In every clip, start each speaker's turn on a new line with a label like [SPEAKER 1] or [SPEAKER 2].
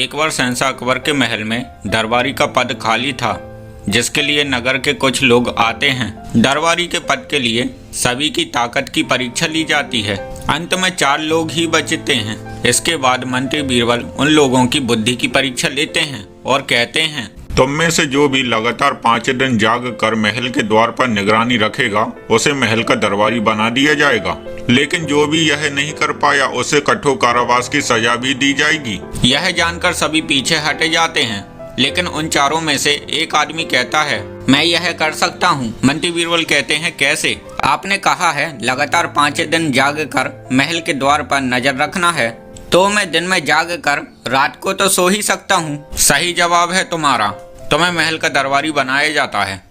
[SPEAKER 1] एक बार शहंशाह अकबर के महल में दरबारी का पद खाली था, जिसके लिए नगर के कुछ लोग आते हैं। दरबारी के पद के लिए सभी की ताकत की परीक्षा ली जाती है। अंत में 4 लोग ही बचते हैं। इसके बाद मंत्री बीरबल उन लोगों की बुद्धि की परीक्षा लेते हैं और कहते हैं,
[SPEAKER 2] तुम में से जो भी लगातार 5 दिन जाग कर महल के द्वार पर निगरानी रखेगा उसे महल का दरबारी बना दिया जाएगा। लेकिन जो भी यह नहीं कर पाया उसे कठोर कारावास की सजा भी दी जाएगी।
[SPEAKER 1] यह जानकर सभी पीछे हटे जाते हैं, लेकिन उन 4 में से एक आदमी कहता है, मैं यह कर सकता हूँ। मंत्री बीरबल कहते हैं, कैसे? आपने कहा है लगातार 5 दिन जाग कर महल के द्वार पर नजर रखना है, तो मैं दिन में जाग कर रात को तो सो ही सकता हूँ। सही जवाब है तुम्हारा। तुम्हें महल का दरबारी बनाया जाता है।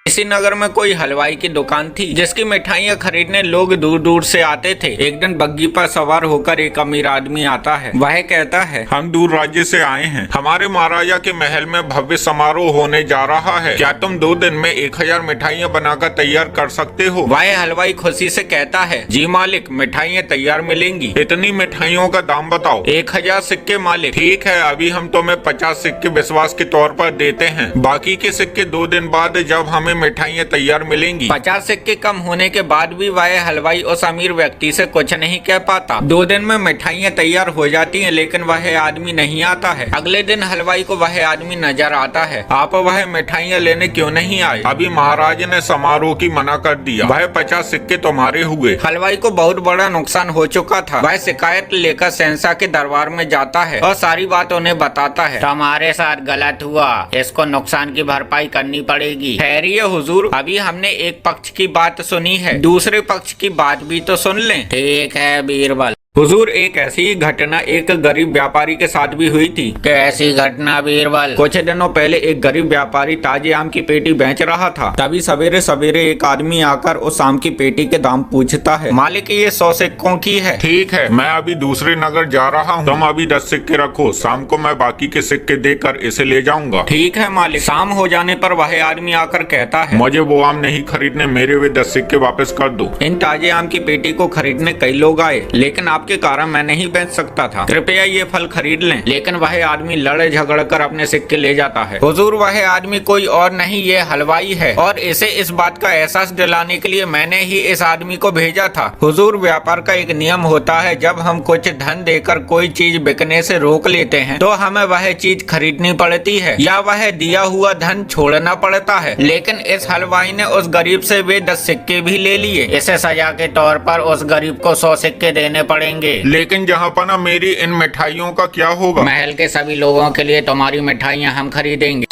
[SPEAKER 1] इसी नगर में कोई हलवाई की दुकान थी, जिसकी मिठाइयाँ खरीदने लोग दूर दूर से आते थे। एक दिन बग्घी पर सवार होकर एक अमीर आदमी आता है। वह कहता है,
[SPEAKER 2] हम दूर राज्य से आए हैं। हमारे महाराजा के महल में भव्य समारोह होने जा रहा है। क्या तुम 2 दिन में 1000 मिठाइयाँ बनाकर तैयार कर सकते हो?
[SPEAKER 1] वह हलवाई खुशी से कहता है, जी मालिक, मिठाइयाँ तैयार मिलेंगी।
[SPEAKER 2] इतनी मिठाइयों का दाम बताओ।
[SPEAKER 1] 1000 सिक्के मालिक।
[SPEAKER 2] ठीक है, अभी हम तुम्हें 50 सिक्के विश्वास के तौर पर देते हैं। बाकी के सिक्के 2 दिन बाद जब हमें मिठाइयाँ तैयार मिलेंगी।
[SPEAKER 1] 50 सिक्के कम होने के बाद भी वह हलवाई उस अमीर व्यक्ति से कुछ नहीं कह पाता। 2 दिन में मिठाइयाँ तैयार हो जाती हैं, लेकिन वह आदमी नहीं आता है। अगले दिन हलवाई को वह आदमी नजर आता है।
[SPEAKER 2] आप वह मिठाइयाँ लेने क्यों नहीं आए? अभी महाराज ने समारोह की मना कर दिया। वह 50 सिक्के तुम्हारे हुए।
[SPEAKER 1] हलवाई को बहुत बड़ा नुकसान हो चुका था। वह शिकायत लेकर शहंशाह के दरबार में जाता है और सारी बात उन्हें बताता है। तुम्हारे साथ गलत हुआ, इसको नुकसान की भरपाई करनी पड़ेगी। ठहरिए हुजूर, अभी हमने एक पक्ष की बात सुनी है, दूसरे पक्ष की बात भी तो सुन लें। ठीक है बीरबल। हुजूर, एक ऐसी ही घटना एक गरीब व्यापारी के साथ भी हुई थी। कैसी घटना बीरबल? कुछ दिनों पहले एक गरीब व्यापारी ताजे आम की पेटी बेच रहा था। तभी सवेरे सवेरे एक आदमी आकर उस आम की पेटी के दाम पूछता है। मालिक, ये 100 सिक्कों की है।
[SPEAKER 2] ठीक है, मैं अभी दूसरे नगर जा रहा हूँ। तुम अभी 10 सिक्के रखो, शाम को मैं बाकी के सिक्के देकर इसे ले जाऊंगा।
[SPEAKER 1] ठीक है मालिक। शाम हो जाने पर वह आदमी आकर कहता है,
[SPEAKER 2] मुझे वो आम नहीं खरीदने, मेरे वे 10 सिक्के वापस कर दो।
[SPEAKER 1] इन ताजे आम की पेटी को खरीदने कई लोग आए, लेकिन आपके कारण मैं नहीं बेच सकता था। कृपया ये फल खरीद लें। लेकिन वह आदमी लड़ झगड़ कर अपने सिक्के ले जाता है। हुजूर, वह आदमी कोई और नहीं, ये हलवाई है, और इसे इस बात का एहसास दिलाने के लिए मैंने ही इस आदमी को भेजा था। हुजूर, व्यापार का एक नियम होता है, जब हम कुछ धन देकर कोई चीज बिकने से रोक लेते हैं तो हमें वह चीज खरीदनी पड़ती है या वह दिया हुआ धन छोड़ना पड़ता है। लेकिन इस हलवाई ने उस गरीब से वे 10 सिक्के भी ले लिए। इसे सजा के तौर पर उस गरीब को 100 सिक्के देने पड़ेंगे।
[SPEAKER 2] लेकिन जहाँ पना मेरी इन मिठाइयों का क्या होगा?
[SPEAKER 1] महल के सभी लोगों के लिए तुम्हारी मिठाइयाँ हम खरीदेंगे।